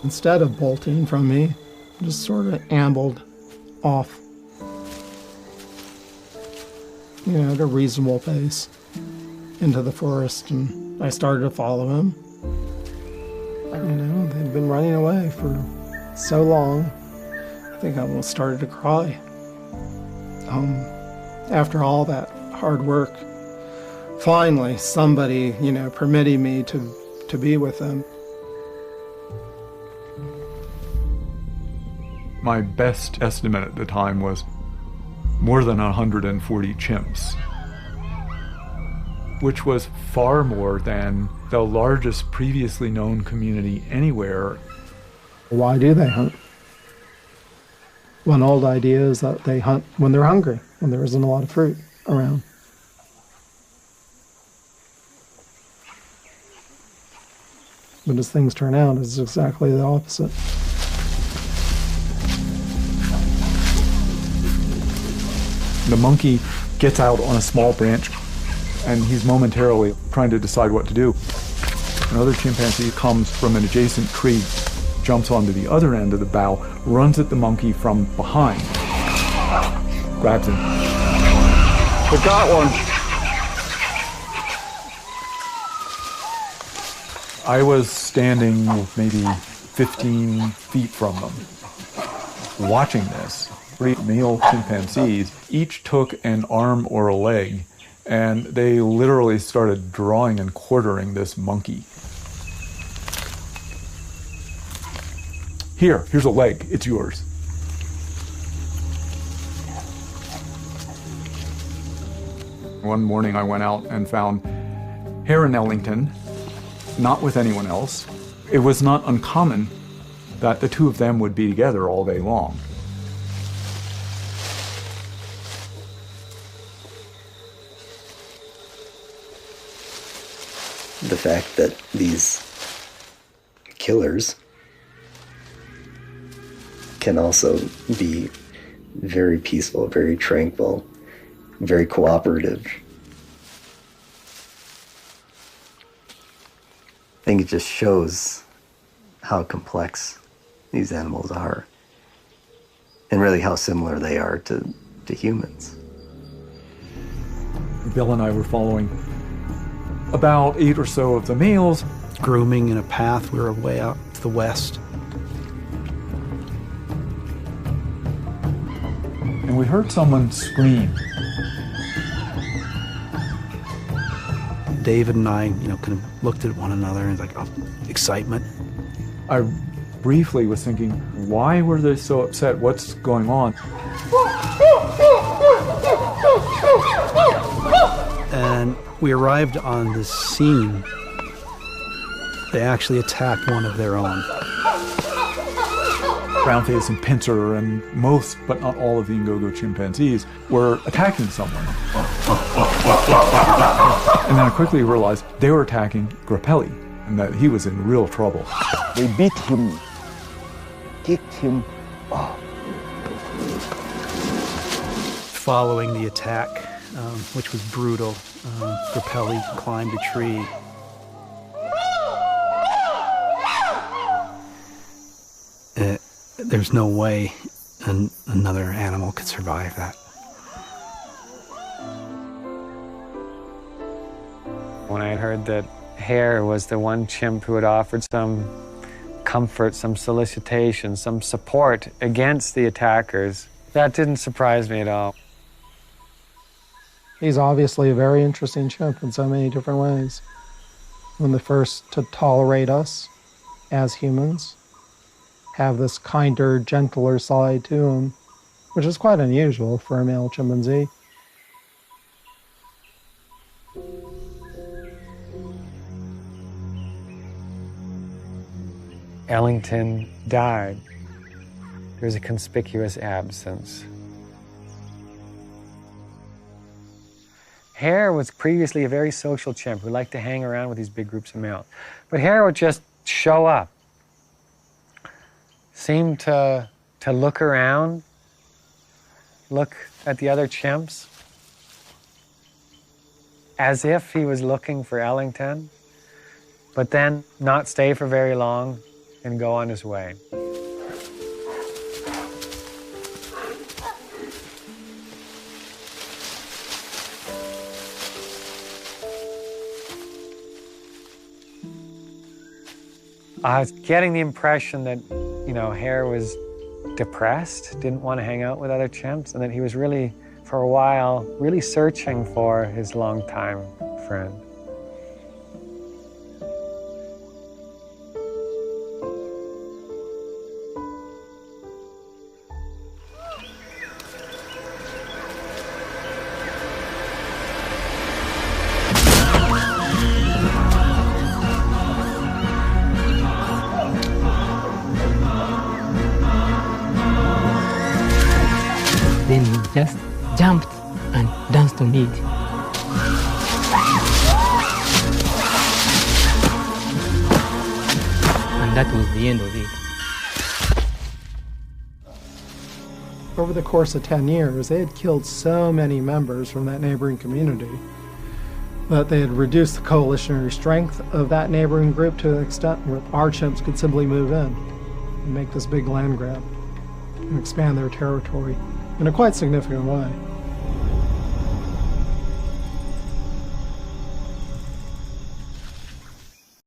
Instead of bolting from me, just sort of ambled off, at a reasonable pace into the forest, and I started to follow him. They'd been running away for so long, I think I almost started to cry. After all that hard work, finally somebody, permitting me to be with them. My best estimate at the time was more than 140 chimps, which was far more than the largest previously known community anywhere. Why do they hunt? One old idea is that they hunt when they're hungry, when there isn't a lot of fruit around. But as things turn out, it's exactly the opposite. The monkey gets out on a small branch, and he's momentarily trying to decide what to do. Another chimpanzee comes from an adjacent tree, jumps onto the other end of the bough, runs at the monkey from behind, grabs him. We got one. I was standing maybe 15 feet from them, watching this. 3 male chimpanzees each took an arm or a leg, and they literally started drawing and quartering this monkey. Here's a leg, it's yours. One morning I went out and found Hare and Ellington, not with anyone else. It was not uncommon that the two of them would be together all day long. The fact that these killers can also be very peaceful, very tranquil, very cooperative. I think it just shows how complex these animals are, and really how similar they are to humans. Bill and I were following about 8 or so of the males. Grooming in a path, we were way out to the west. And we heard someone scream. David and I, kind of looked at one another and like, oh, excitement. I briefly was thinking, why were they so upset? What's going on? And we arrived on this scene. They actually attacked one of their own. Brownface and Pincer and most, but not all of the Ngogo chimpanzees were attacking someone. And then I quickly realized they were attacking Grappelli and that he was in real trouble. They beat him, kicked him. Following the attack, which was brutal, Grappelli climbed a tree. There's no way another animal could survive that. When I heard that Hare was the one chimp who had offered some comfort, some solicitation, some support against the attackers, that didn't surprise me at all. He's obviously a very interesting chimp in so many different ways. One of the first to tolerate us as humans, have this kinder, gentler side to him, which is quite unusual for a male chimpanzee. Ellington died. There's a conspicuous absence. Hare was previously a very social chimp who liked to hang around with these big groups of males. But Hare would just show up, seemed to look around, look at the other chimps, as if he was looking for Ellington, but then not stay for very long, and go on his way. I was getting the impression that, Hare was depressed, didn't want to hang out with other chimps, and that he was really, for a while, really searching for his longtime friend. Then he just jumped and danced on it. And that was the end of it. Over the course of 10 years, they had killed so many members from that neighboring community that they had reduced the coalitionary strength of that neighboring group to an extent where our chimps could simply move in and make this big land grab and expand their territory in a quite significant way.